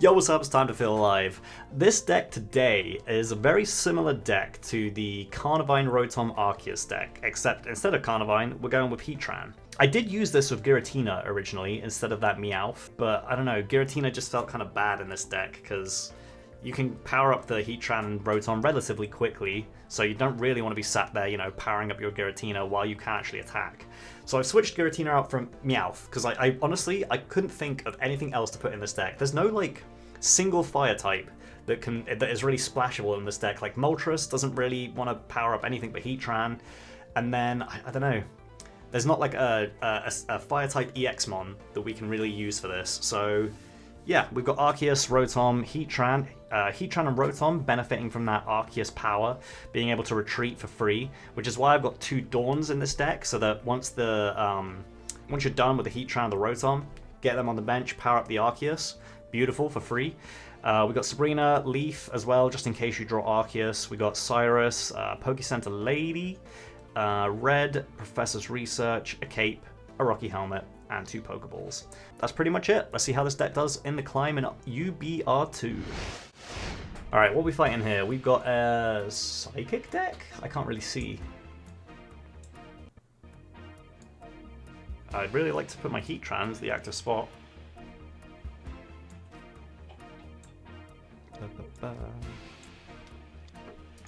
Yo, what's up? It's time to feel alive. This deck today is a very similar deck to the Carnivine Arceus deck, except instead of Carnivine, we're going with Heatran. I did use this with Giratina originally instead of that Meowth, but I don't know, Giratina just felt kind of bad in this deck because you can power up the Heatran and Rotom relatively quickly, so you don't really want to be sat there, powering up your Giratina while you can actually attack. So I've switched Giratina out from Meowth, because I honestly, I couldn't think of anything else to put in this deck. There's no, single fire type that is really splashable in this deck. Like, Moltres doesn't really want to power up anything but Heatran, and then, I don't know, there's not, a fire type EXmon that we can really use for this, so yeah, we've got Arceus, Rotom, Heatran and Rotom benefiting from that Arceus power, being able to retreat for free, which is why I've got 2 Dawns in this deck, so that once you're done with the Heatran and the Rotom, get them on the bench, power up the Arceus, beautiful, for free. We've got Sabrina, Leaf as well, just in case you draw Arceus. We got Cyrus, Pokecenter Lady, Red, Professor's Research, a Cape, a Rocky Helmet, and 2 Pokeballs. That's pretty much it. Let's see how this deck does in the climb in UBR2. Alright, what are we fighting here? We've got a Psychic deck? I can't really see. I'd really like to put my Heatran to the active spot. There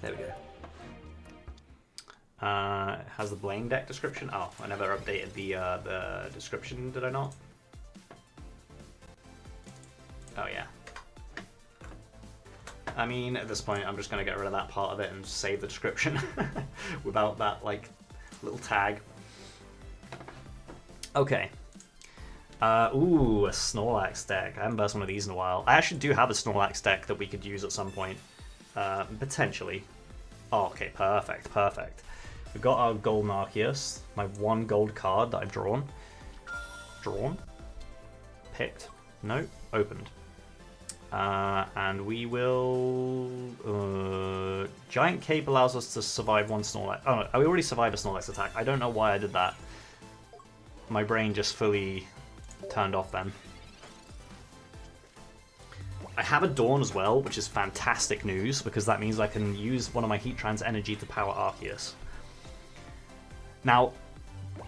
we go. It has the Blaine deck description. Oh, I never updated the description, did I not? Oh yeah. I mean, at this point, I'm just gonna get rid of that part of it and save the description without that little tag. Okay. Ooh, a Snorlax deck. I haven't burst one of these in a while. I actually do have a Snorlax deck that we could use at some point, potentially. Oh, okay, perfect, perfect. We've got our Golden Arceus, my 1 gold card that I've drawn. Picked. No, opened. And we will... Giant Cape allows us to survive 1 Snorlax. Oh no, we already survived a Snorlax attack. I don't know why I did that. My brain just fully turned off then. I have a Dawn as well, which is fantastic news, because that means I can use one of my Heatran's energy to power Arceus. Now,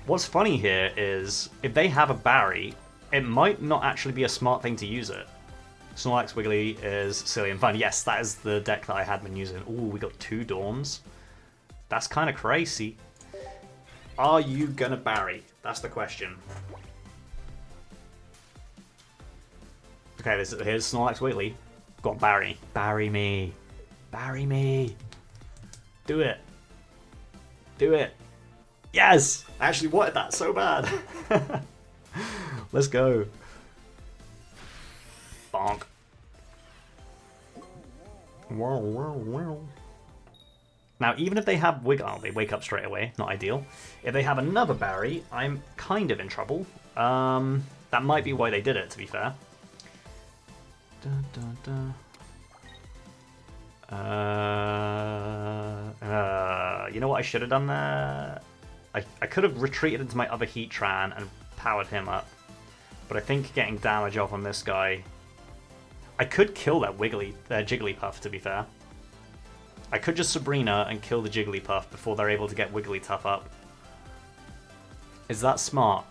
what's funny here is, if they have a Barry, it might not actually be a smart thing to use it. Snorlax Wiggly is silly and fun. Yes, that is the deck that I had been using. Ooh, we got 2 Dawns. That's kind of crazy. Are you gonna Barry? That's the question. Okay, here's Snorlax Wiggly. Got Barry. Barry me. Barry me. Do it. Do it. Yes! I actually wanted that so bad. Let's go. Bonk. Wow, wow, wow. Now, even if they have Wiggle, they wake up straight away. Not ideal. If they have another Barry, I'm kind of in trouble. That might be why they did it, to be fair. Dun, dun, dun. You know what I should have done there? I could have retreated into my other Heatran and powered him up. But I think getting damage off on this guy... I could kill that Jigglypuff, to be fair. I could just Sabrina and kill the Jigglypuff before they're able to get Wigglytuff up. Is that smart?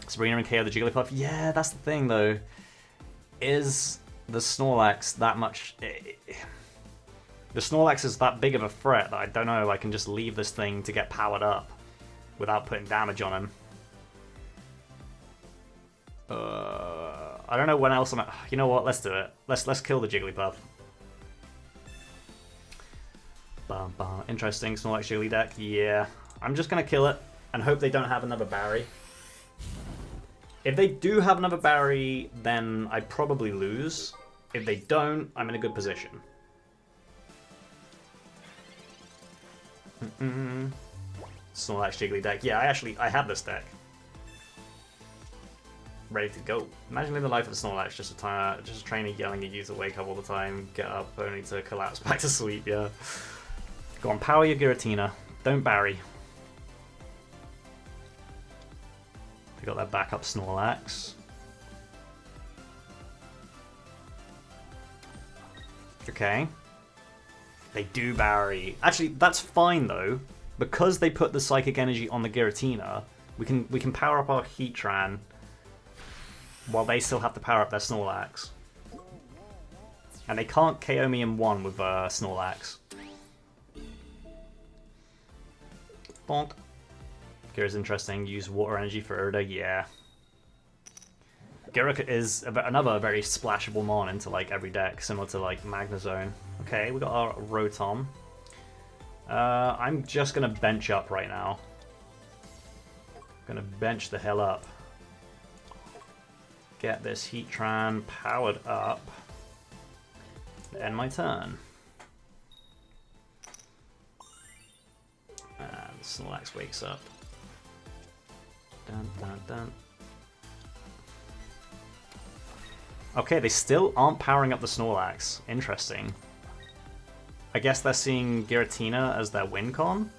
Sabrina and KO the Jigglypuff? Yeah, that's the thing, though. Is the Snorlax that much... The Snorlax is that big of a threat that I don't know if I can just leave this thing to get powered up without putting damage on him. I don't know when else I'm at. You know what? Let's do it. Let's kill the Jigglypuff. Bum, bum. Interesting Snorlax Jiggly deck. Yeah, I'm just gonna kill it and hope they don't have another Barry. If they do have another Barry, then I probably lose. If they don't, I'm in a good position. Snorlax Jiggly deck. Yeah, I have this deck. Ready to go. Imagine living the life of a Snorlax, just a trainer yelling at you to wake up all the time, get up only to collapse back to sleep, yeah. Go on, power your Giratina. Don't Barry. They got their backup Snorlax. Okay. They do Barry. Actually, that's fine though. Because they put the Psychic Energy on the Giratina, we can power up our Heatran while they still have to power up their Snorlax. And they can't KO me in one with Snorlax. Bonk. Gira's interesting. Use Water Energy for Urda. Yeah. Gira is another very splashable mon into like every deck, similar to like Magnezone. Okay, we got our Rotom. I'm just gonna bench up right now. Gonna bench the hell up. Get this Heatran powered up. End my turn. And Snorlax wakes up. Dun, dun, dun. Okay, they still aren't powering up the Snorlax. Interesting. I guess they're seeing Giratina as their win con?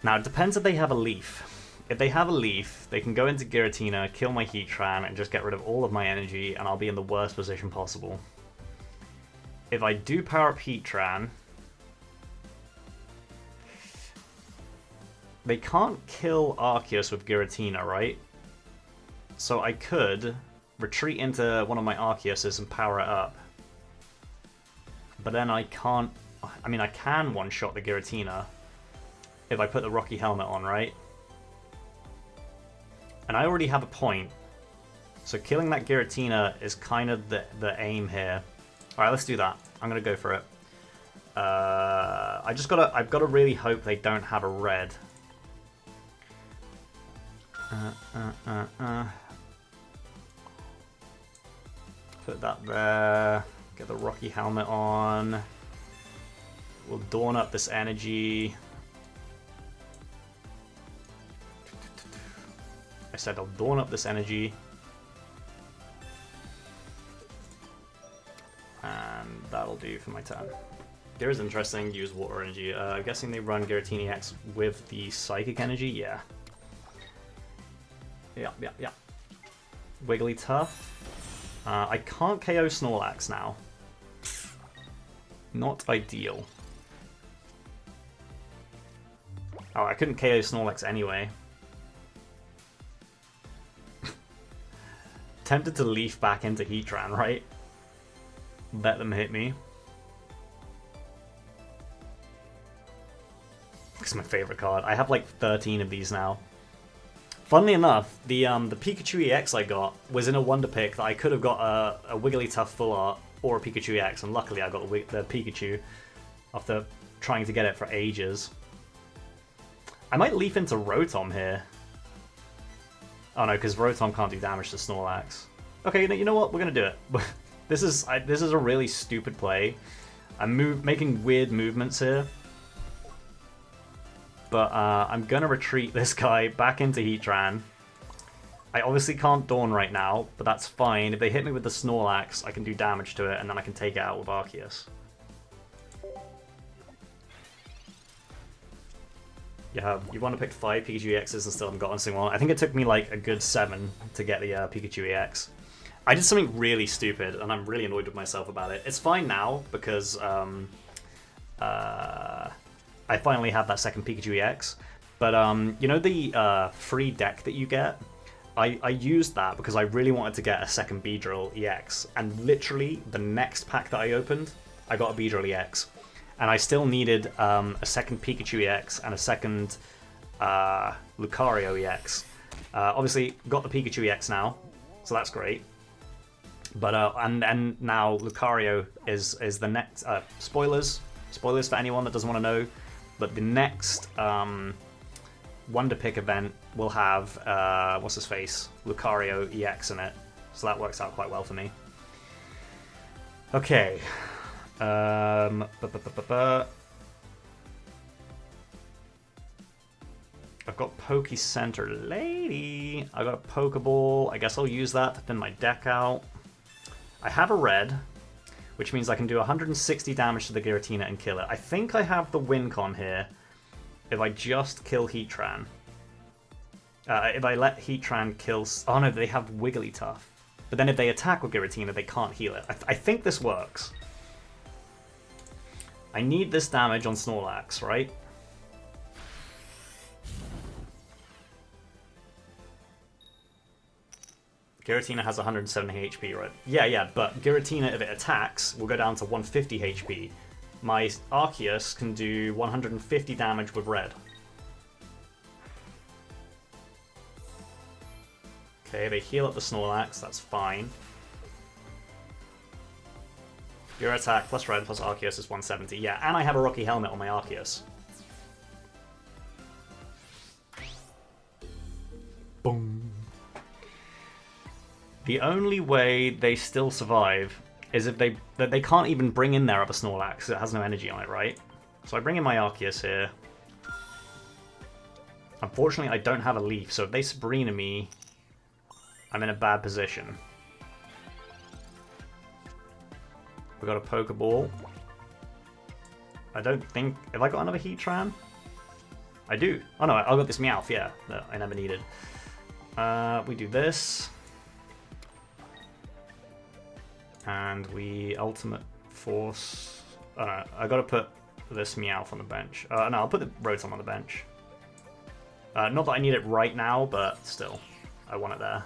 Now, it depends if they have a leaf. If they have a leaf, they can go into Giratina, kill my Heatran, and just get rid of all of my energy, and I'll be in the worst position possible. If I do power up Heatran, they can't kill Arceus with Giratina, right? So I could retreat into one of my Arceuses and power it up. But then I can't... I mean, I can one-shot the Giratina if I put the Rocky Helmet on, right? And I already have a point. So killing that Giratina is kind of the aim here. Alright, let's do that. I'm going to go for it. I've got to really hope they don't have a red. Put that there. Get the Rocky Helmet on. We'll dawn up this energy. I said I'll dawn up this energy. And that'll do for my turn. Gira's interesting, use Water Energy. I'm guessing they run Giratina X with the Psychic Energy? Yeah. Yeah. Wigglytuff. I can't KO Snorlax now. Not ideal. Oh, I couldn't KO Snorlax anyway. Tempted to leaf back into Heatran, right? Let them hit me. It's my favorite card. I have like 13 of these now. Funnily enough, the Pikachu EX I got was in a Wonder Pick that I could have got a Wigglytuff Full Art or a Pikachu EX, and luckily I got the Pikachu after trying to get it for ages. I might leaf into Rotom here. Oh no, because Rotom can't do damage to Snorlax. Okay, you know what? We're gonna do it. This is a really stupid play. I'm making weird movements here. But I'm gonna retreat this guy back into Heatran. I obviously can't Dawn right now, but that's fine. If they hit me with the Snorlax, I can do damage to it, and then I can take it out with Arceus. Yeah, you want to pick 5 Pikachu EXs and still haven't gotten a single one. I think it took me like a good 7 to get the Pikachu EX. I did something really stupid, and I'm really annoyed with myself about it. It's fine now, because I finally have that second Pikachu EX, but you know the free deck that you get? I used that because I really wanted to get a second Beedrill EX, and literally the next pack that I opened, I got a Beedrill EX, and I still needed a second Pikachu EX and a second Lucario EX. Obviously, got the Pikachu EX now, so that's great. But and now Lucario is the next spoilers for anyone that doesn't want to know. But the next Wonder Pick event will have, what's his face? Lucario EX in it. So that works out quite well for me. Okay. I've got Poke Center Lady. I got a Pokeball. I guess I'll use that to thin my deck out. I have a red, which means I can do 160 damage to the Giratina and kill it. I think I have the win con here if I just kill Heatran. If I let Heatran kill... Oh no, they have Wigglytuff. But then if they attack with Giratina, they can't heal it. I think this works. I need this damage on Snorlax, right? Giratina has 170 HP, right? Yeah, but Giratina, if it attacks, will go down to 150 HP. My Arceus can do 150 damage with red. Okay, they heal up the Snorlax, that's fine. Your attack plus red plus Arceus is 170. Yeah, and I have a Rocky Helmet on my Arceus. Boom. The only way they still survive is if they can't even bring in their other Snorlax. It has no energy on it, right? So I bring in my Arceus here. Unfortunately, I don't have a leaf, so if they Sabrina me, I'm in a bad position. We got a Pokeball. I don't think... Have I got another Heatran? I do. Oh no, I got this Meowth, yeah, that I never needed. We do this. And we Ultimate Force... Oh no, I gotta put this Meowth on the bench. No, I'll put the Rotom on the bench. Not that I need it right now, but still, I want it there.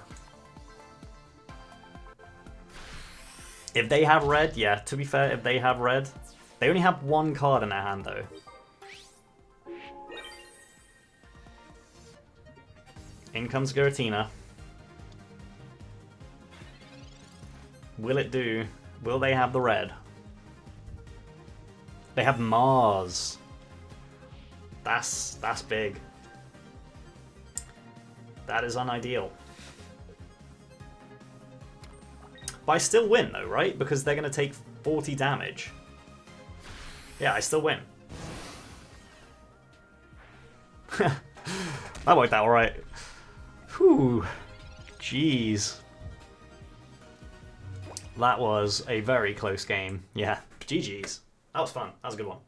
If they have red, yeah, to be fair, if they have red, they only have one card in their hand though. In comes Giratina. Will it do? Will they have the red? They have Mars. That's big. That is unideal. But I still win though, right? Because they're going to take 40 damage. Yeah, I still win. That worked out alright. Whew. Jeez. That was a very close game. Yeah, GG's. That was fun. That was a good one.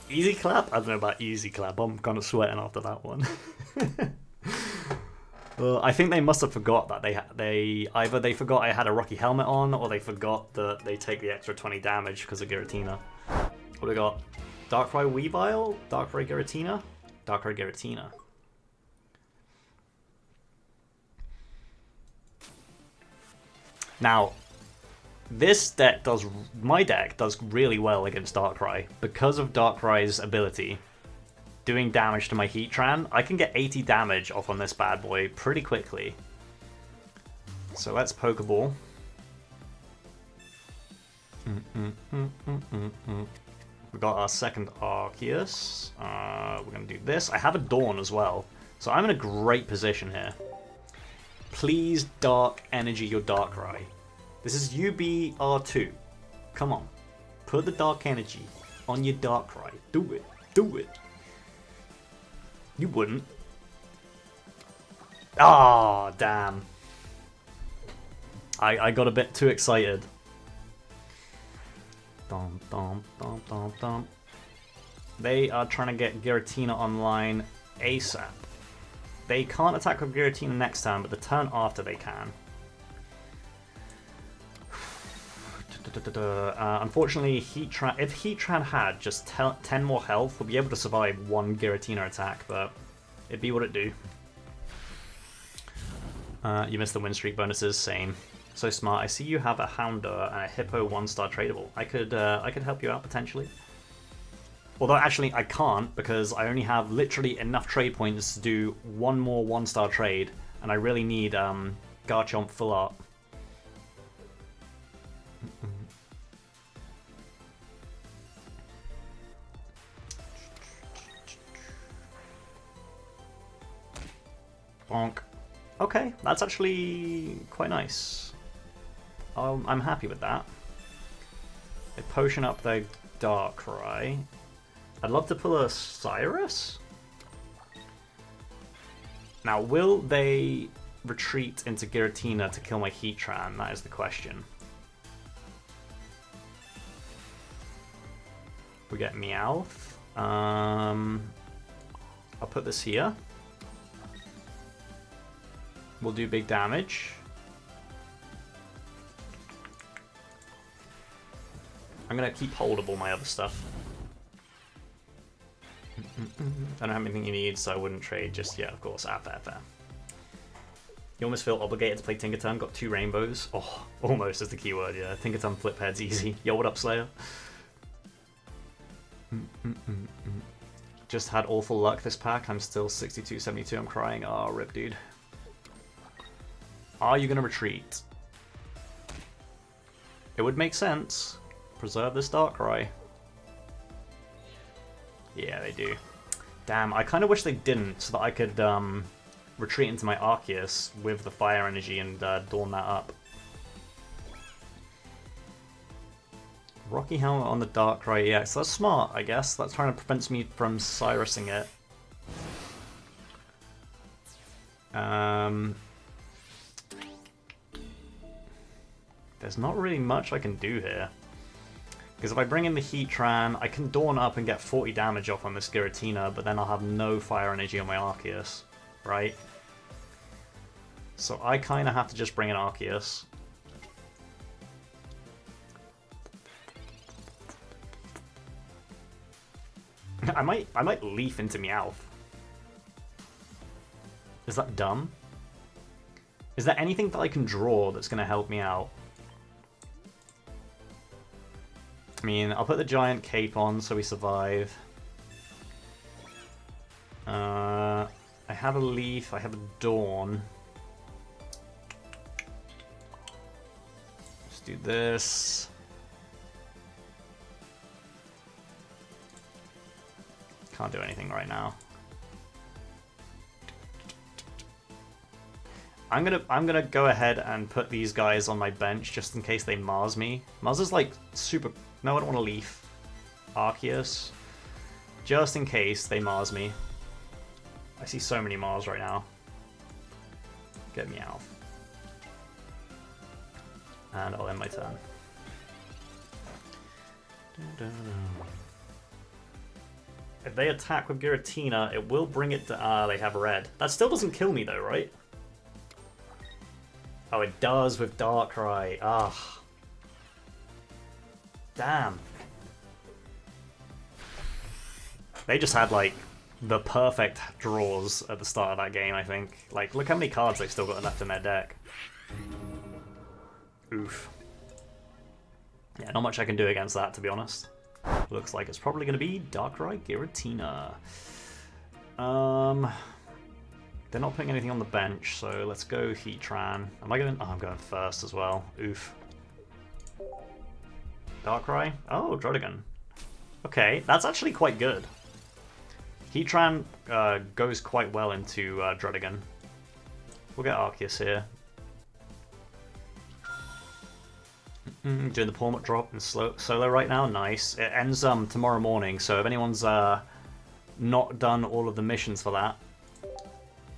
Easy clap? I don't know about easy clap. I'm kind of sweating after that one. I think they must have forgot that they either they forgot I had a Rocky Helmet on, or they forgot that they take the extra 20 damage because of Giratina. What do we got? Darkrai Weavile? Darkrai Giratina? Darkrai Giratina. Now, my deck does really well against Darkrai. Because of Darkrai's ability, doing damage to my Heatran, I can get 80 damage off on this bad boy pretty quickly. So let's Pokeball. We got our second Arceus. We're going to do this. I have a Dawn as well, so I'm in a great position here. Please Dark Energy your Darkrai. This is UBR2. Come on. Put the Dark Energy on your Darkrai. Do it. Do it. You wouldn't. Ah, damn. I got a bit too excited. Dum, dum, dum, dum, dum. They are trying to get Giratina online ASAP. They can't attack with Giratina next turn, but the turn after they can. Unfortunately, if Heatran had just 10 more health, we'll be able to survive one Giratina attack, but it'd be what it do. You missed the win streak bonuses, same. So smart. I see you have a Houndour and a Hippo 1-star tradable. I could help you out potentially. Although actually I can't, because I only have literally enough trade points to do one more 1-star trade, and I really need Garchomp full art. Bonk. Okay, that's actually quite nice. I'm happy with that. They potion up their Darkrai. I'd love to pull a Cyrus. Now, will they retreat into Giratina to kill my Heatran? That is the question. We get Meowth. I'll put this here. We'll do big damage. I'm gonna keep hold of all my other stuff. I don't have anything you need, so I wouldn't trade just yet, of course. Fair. You almost feel obligated to play Tinkerton. Got 2 rainbows. Oh, almost is the keyword, yeah. Tinkerton flip head's easy. Yo, what up, Slayer? Just had awful luck this pack. I'm still 62-72. I'm crying. Oh, rip, dude. Are you gonna retreat? It would make sense. Preserve this Darkrai. Yeah, they do. Damn, I kind of wish they didn't, so that I could retreat into my Arceus with the fire energy and dawn that up. Rocky Helmet on the Darkrai EX. That's smart, I guess. That's trying to prevent me from Cyrusing it. There's not really much I can do here. Because if I bring in the Heatran, I can dawn up and get 40 damage off on this Giratina, but then I'll have no fire energy on my Arceus, right? So I kind of have to just bring in Arceus. I might Leaf into Meowth. Is that dumb? Is there anything that I can draw that's going to help me out? I mean, I'll put the giant cape on so we survive. I have a Leaf, I have a Dawn. Let's do this. Can't do anything right now. I'm gonna go ahead and put these guys on my bench just in case they Mars me. Mars is like super. No, I don't want to Leaf. Arceus. Just in case they Mars me. I see so many Mars right now. Get me out. And I'll end my turn. If they attack with Giratina, it will bring it to... they have red. That still doesn't kill me though, right? Oh, it does with Darkrai. Ah. Damn. They just had, like, the perfect draws at the start of that game, I think. Like, look how many cards they've still got left in their deck. Oof. Yeah, not much I can do against that, to be honest. Looks like it's probably going to be Darkrai Giratina. They're not putting anything on the bench, so let's go Heatran. Am I going? Oh, I'm going first as well. Oof. Darkrai? Oh, Drodigan. Okay, that's actually quite good. Heatran goes quite well into Drodigan. We'll get Arceus here. Doing the Palmot drop in solo right now, nice. It ends tomorrow morning, so if anyone's not done all of the missions for that,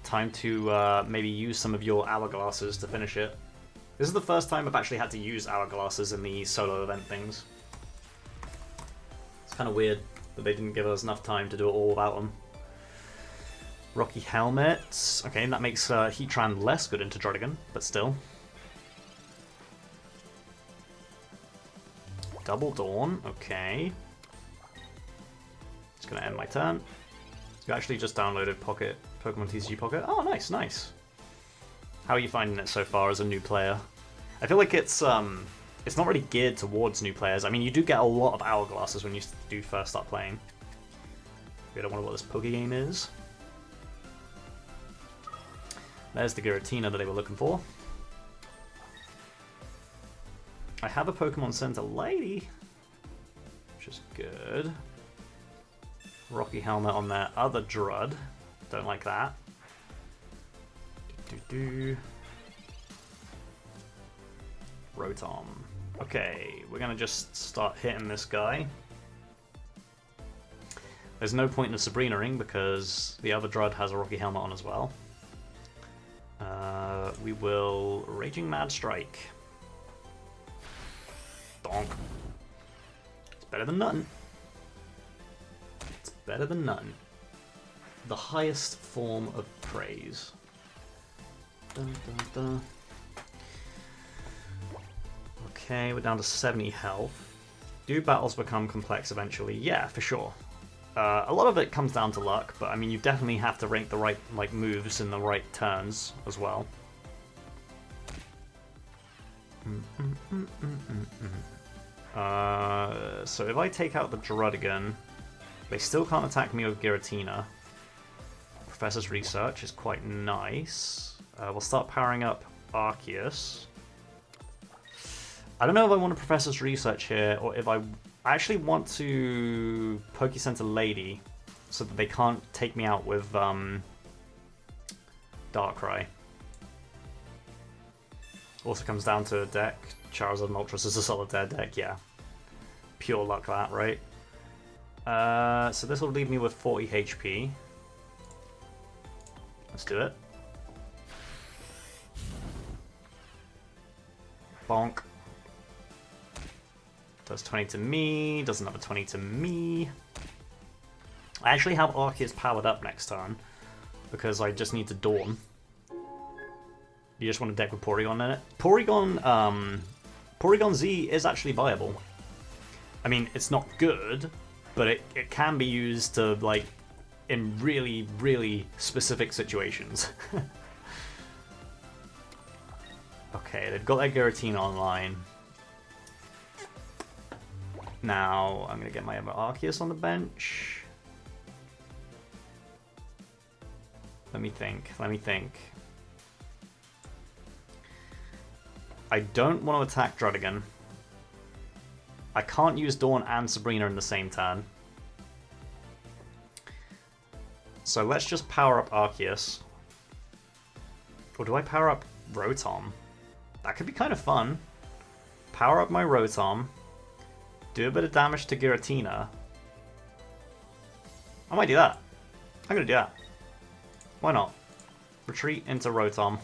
time to maybe use some of your hourglasses to finish it. This is the first time I've actually had to use hourglasses in the solo event things. It's kind of weird that they didn't give us enough time to do it all without them. Rocky Helmet. Okay, that makes Heatran less good into Drodigan, but still. Double Dawn, okay. Just gonna end my turn. You actually just downloaded Pokemon TCG Pocket. Oh, nice, nice. How are you finding it so far as a new player? I feel like it's not really geared towards new players. I mean, you do get a lot of hourglasses when you do first start playing. I don't wonder what this Poke game is. There's the Giratina that they were looking for. I have a Pokemon Center Lady, which is good. Rocky Helmet on their other Drud. Don't like that. Rotom. Okay, we're gonna just start hitting this guy. There's no point in the Sabrina ring because the other Drud has a Rocky Helmet on as well. We will Raging Mad Strike. Donk. It's better than nothing. It's better than nothing. the highest form of praise. Dun, dun, dun. Okay, we're down to 70 health. Do battles become complex eventually? Yeah, for sure. A lot of it comes down to luck, but I mean, you definitely have to rank the right moves in the right turns as well. So if I take out the Druddigon, they still can't attack me with Giratina. Professor's Research is quite nice. We'll start powering up Arceus. I don't know if I want a Professor's Research here, or if I actually want to Poke-Center Lady, so that they can't take me out with Darkrai. Also comes down to a deck. Charizard and Moltres is a Solitaire deck, yeah. Pure luck that, right? So this will leave me with 40 HP. Let's do it. Bonk. Does 20 to me, does another 20 to me. I actually have Arceus powered up next turn, because I just need to Dawn. You just want a deck with Porygon in it. Porygon Z is actually viable. I mean, it's not good, but it can be used to, like, in really, really specific situations. Okay, they've got their Giratina online. Now, I'm going to get my other Arceus on the bench. Let me think. I don't want to attack Druddigon. I can't use Dawn and Sabrina in the same turn. So let's just power up Arceus. Or do I power up Rotom? That could be kind of fun. Power up my Rotom. Do a bit of damage to Giratina. I might do that. I'm going to do that. Why not? Retreat into Rotom.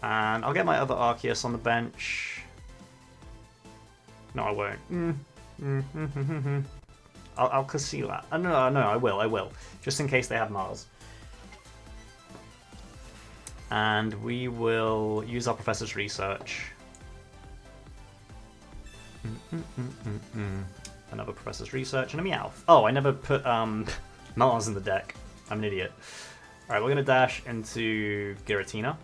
And I'll get my other Arceus on the bench. No, I won't. I'll conceal that. No, I will. Just in case they have Mars. And we will use our Professor's Research. Another Professor's Research and a Meowth. Oh, I never put Mars in the deck. I'm an idiot. Alright, we're going to dash into Giratina.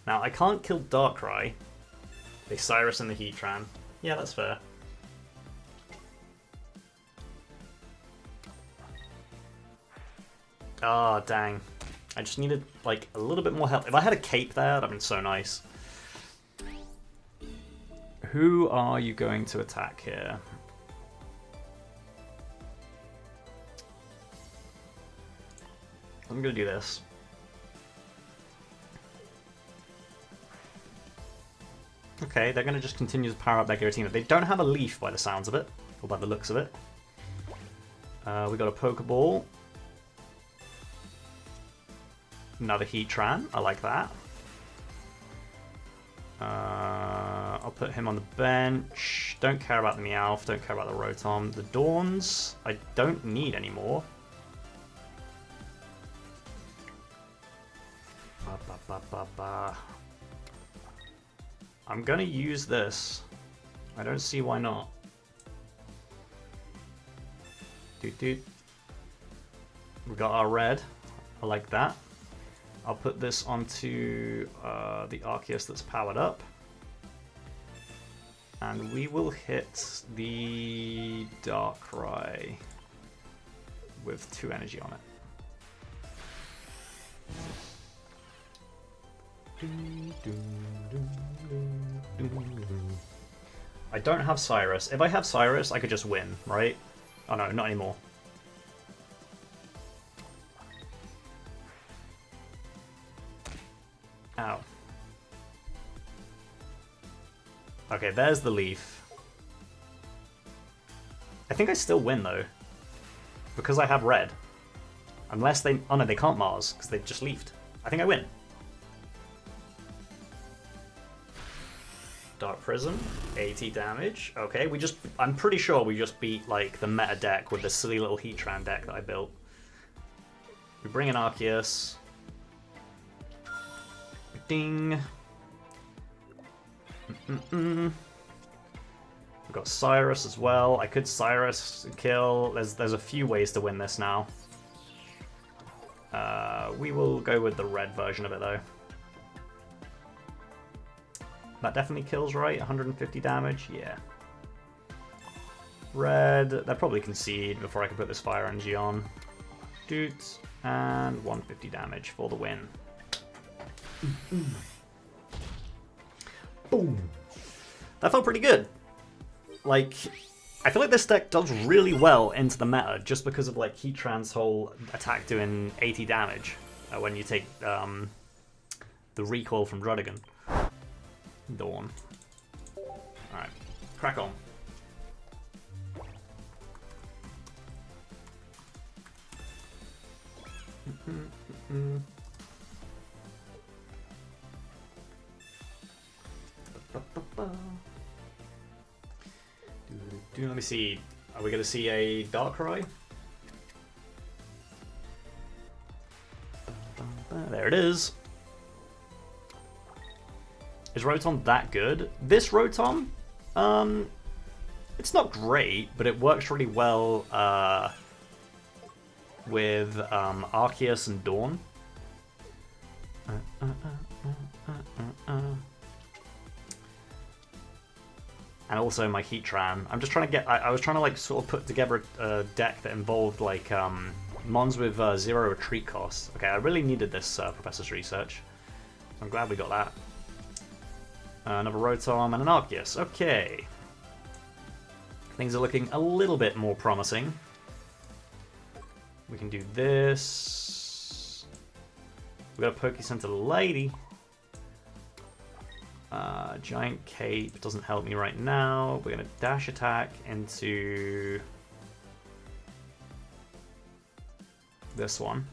Now, I can't kill Darkrai. They Cyrus and the Heatran. Yeah, that's fair. Ah, oh, dang. I just needed, like, a little bit more help. If I had a cape there, that'd have been so nice. Who are you going to attack here? I'm going to do this. Okay, they're going to just continue to power up their Giratina. They don't have a leaf by the sounds of it, or by the looks of it. We got a Pokeball. Another Heatran, I like that. I'll put him on the bench. Don't care about the Meowth, don't care about the Rotom. The Dawns, I don't need anymore. I'm gonna use this. I don't see why not. We got our red. I like that. I'll put this onto the Arceus that's powered up. And we will hit the Darkrai with 2 energy on it. I don't have Cyrus. If I have Cyrus, I could just win, right? Oh no, not anymore. Ow. Okay, there's the leaf. I think I still win though, because I have red. Unless they... Oh no, they can't Mars, because they've just leafed. I think I win. Dark Prison, 80 damage. Okay, I'm pretty sure we just beat like the meta deck with the silly little Heatran deck that I built. We bring in Arceus. Ding. We've got Cyrus as well. I could Cyrus kill. There's a few ways to win this now. We will go with the red version of it though. That definitely kills, right? 150 damage? Yeah. Red, they'll probably concede before I can put this Fire Energy on. Doot, and 150 damage for the win. Boom. That felt pretty good. Like, I feel like this deck does really well into the meta just because of like Heatran's whole attack doing 80 damage when you take the recoil from Druddigon. Dawn. Alright, crack on. Let me see. Are we going to see a Darkrai? There it is. Is Rotom that good? This Rotom, it's not great, but it works really well with Arceus and Dawn. And also my Heatran. I'm just trying to get. I was trying to like sort of put together a deck that involved like mons with 0 retreat cost. Okay, I really needed this Professor's Research. So I'm glad we got that. Another Rotom and an Arceus. Okay. Things are looking a little bit more promising. We can do this. We got a Poke Center Lady. Giant Cape doesn't help me right now. We're going to dash attack into this one.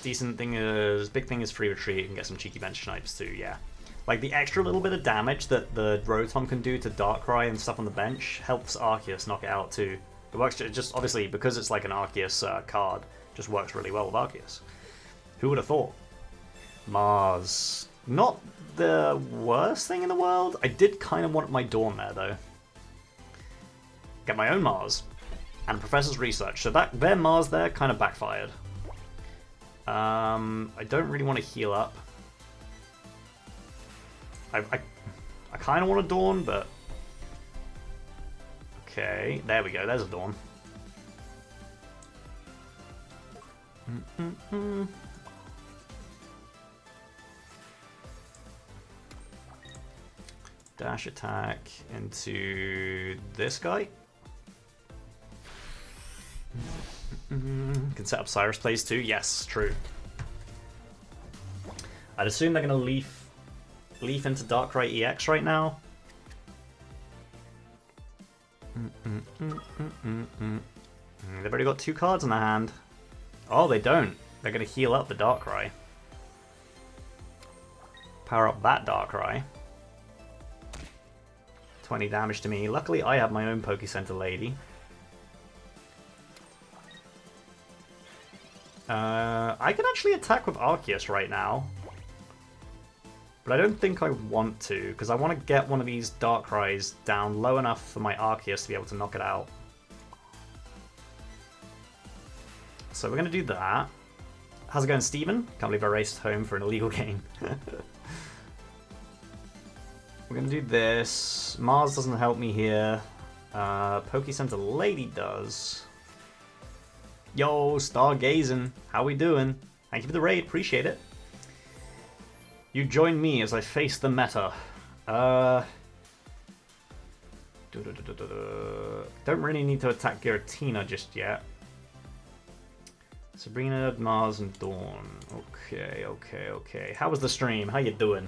Decent thing is, big thing is free retreat and get some cheeky bench snipes too, yeah. Like the extra little bit of damage that the Rotom can do to Darkrai and stuff on the bench helps Arceus knock it out too. It works just obviously because it's like an Arceus card, just works really well with Arceus. Who would have thought? Mars. Not the worst thing in the world. I did kind of want my Dawn there though. Get my own Mars. And Professor's Research. So that their Mars there kind of backfired. I don't really want to heal up. I kind of want a Dawn, but... Okay, there we go. There's a Dawn. Dash attack into this guy. Can set up Cyrus plays too. Yes, true. I'd assume they're going to leaf into Darkrai EX right now. They've already got 2 cards in their hand. Oh, they don't. They're going to heal up the Darkrai. Power up that Darkrai. 20 damage to me. Luckily, I have my own Poke Center Lady. I can actually attack with Arceus right now. But I don't think I want to, because I want to get one of these Darkrai's down low enough for my Arceus to be able to knock it out. So we're going to do that. How's it going, Steven? Can't believe I raced home for an illegal game. We're going to do this. Mars doesn't help me here. Poke Center Lady does. Yo, Stargazing. How we doing? Thank you for the raid. Appreciate it. You join me as I face the meta. Don't really need to attack Giratina just yet. Sabrina, Mars, and Dawn. Okay. How was the stream? How you doing?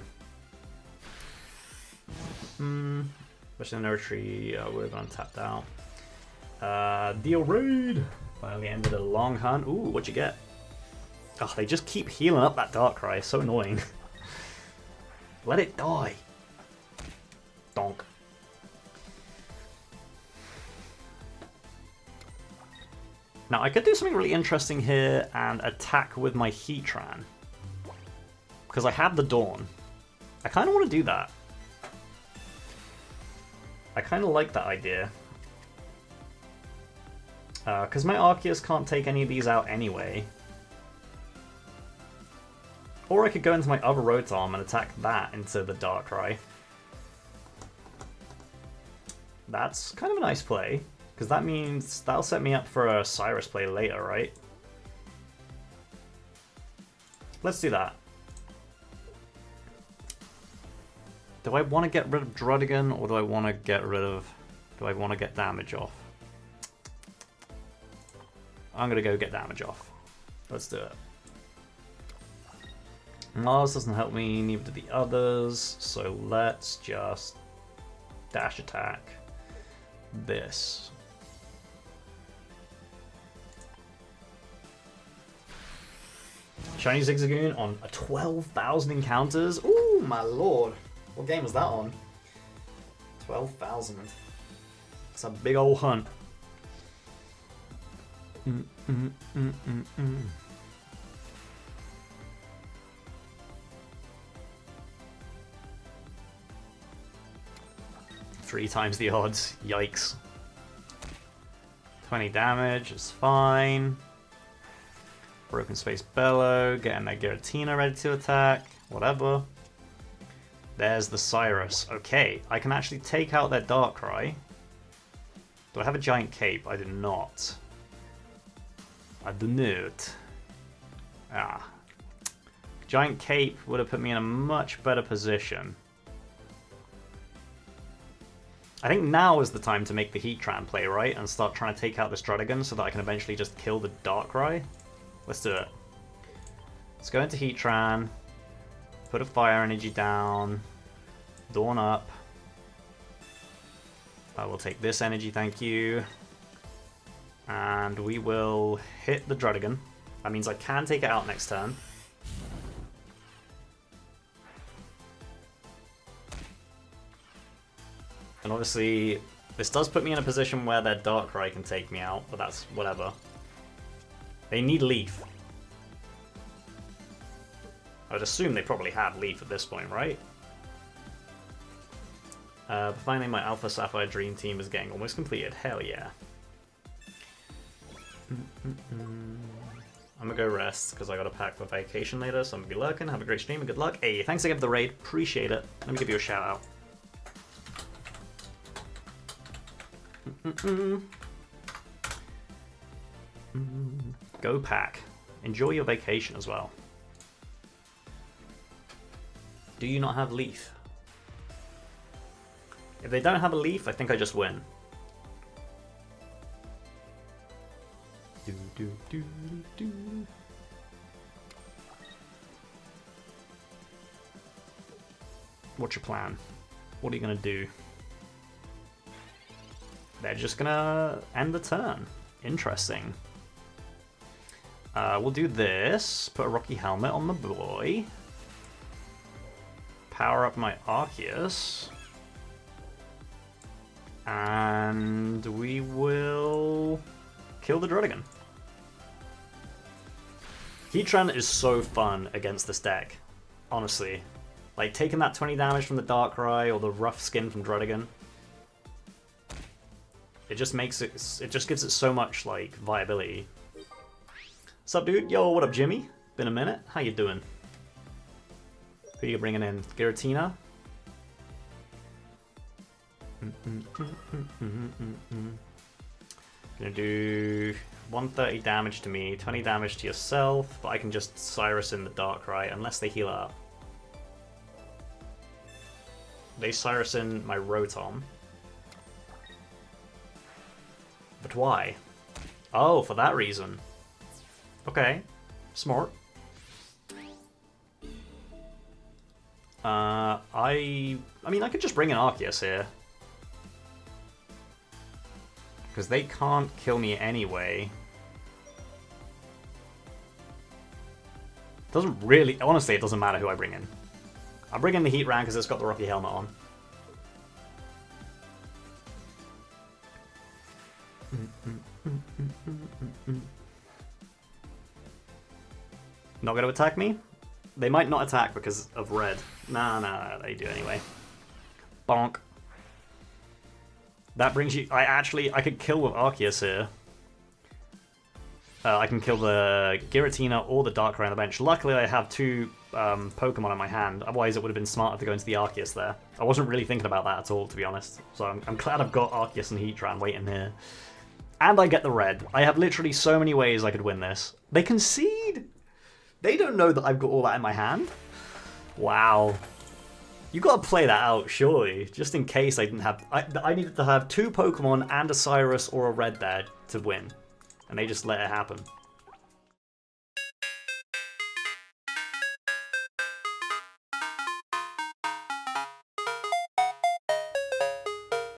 Especially the nursery, we're gonna tap out. Deal raid! Finally ended a long hunt. Ooh, what'd you get? Oh, they just keep healing up that Darkrai. So annoying. Let it die. Donk. Now, I could do something really interesting here and attack with my Heatran. Because I have the Dawn. I kind of want to do that. I kind of like that idea. Because my Arceus can't take any of these out anyway. Or I could go into my other Rotom and attack that into the Darkrai. That's kind of a nice play. Because that means that'll set me up for a Cyrus play later, right? Let's do that. Do I want to get rid of Druddigon, or do I want to get rid of... Do I want to get damage off? I'm going to go get damage off. Let's do it. Mars doesn't help me, neither do the others, so let's just dash attack this. Shiny Zigzagoon on a 12,000 encounters. Ooh, my lord. What game was that on? 12,000. It's a big old hunt. Three times the odds. Yikes. 20 damage is fine. Broken Space Bellow, getting that Giratina ready to attack, whatever. There's the Cyrus. Okay, I can actually take out their Darkrai. Do I have a Giant Cape? I do not. I do not. Ah. Giant Cape would have put me in a much better position. I think now is the time to make the Heatran play, right? And start trying to take out this Druddigon so that I can eventually just kill the Darkrai. Let's do it. Let's go into Heatran. Put a Fire Energy down. Dawn up. I will take this energy, thank you. And we will hit the Druddigon. That means I can take it out next turn. And obviously, this does put me in a position where their Darkrai can take me out, but that's whatever. They need Leaf. I would assume they probably have Leaf at this point, right? But finally, my Alpha Sapphire Dream Team is getting almost completed. Hell yeah. I'm gonna go rest, because I got a pack for vacation later, so I'm gonna be lurking. Have a great stream and good luck. Hey, thanks again for the raid. Appreciate it. Let me give you a shout out. Go pack. Enjoy your vacation as well. Do you not have Leaf? If they don't have a Leaf, I think I just win. What's your plan? What are you gonna do? They're just gonna end the turn. Interesting. We'll do this. Put a Rocky Helmet on the boy. Power up my Arceus. And we will kill the Druddigon. Heatran is so fun against this deck, honestly. Like, taking that 20 damage from the Darkrai or the rough skin from Druddigon. It just makes it, it just gives it so much, like, viability. What's up, dude? Yo, what up, Jimmy? Been a minute. How you doing? Who are you bringing in? Giratina? Gonna do 130 damage to me, 20 damage to yourself, but I can just Cyrus in the Darkrai unless they heal up. They Cyrus in my Rotom. But why? Oh, for that reason. Okay, smart. I mean, I could just bring an Arceus here. Because they can't kill me anyway. Doesn't really... Honestly, it doesn't matter who I bring in. I'm bringing the Heatran because it's got the Rocky Helmet on. Not going to attack me? They might not attack because of red. Nah, they do anyway. Bonk. That brings you... I could kill with Arceus here. I can kill the Giratina or the Darkrai on the bench. Luckily, I have two Pokemon in my hand. Otherwise, it would have been smarter to go into the Arceus there. I wasn't really thinking about that at all, to be honest. So I'm glad I've got Arceus and Heatran waiting here. And I get the red. I have literally so many ways I could win this. They concede! They don't know that I've got all that in my hand? Wow. You got to play that out, surely. Just in case I didn't have... I needed to have two Pokemon and a Cyrus or a red there to win. And they just let it happen.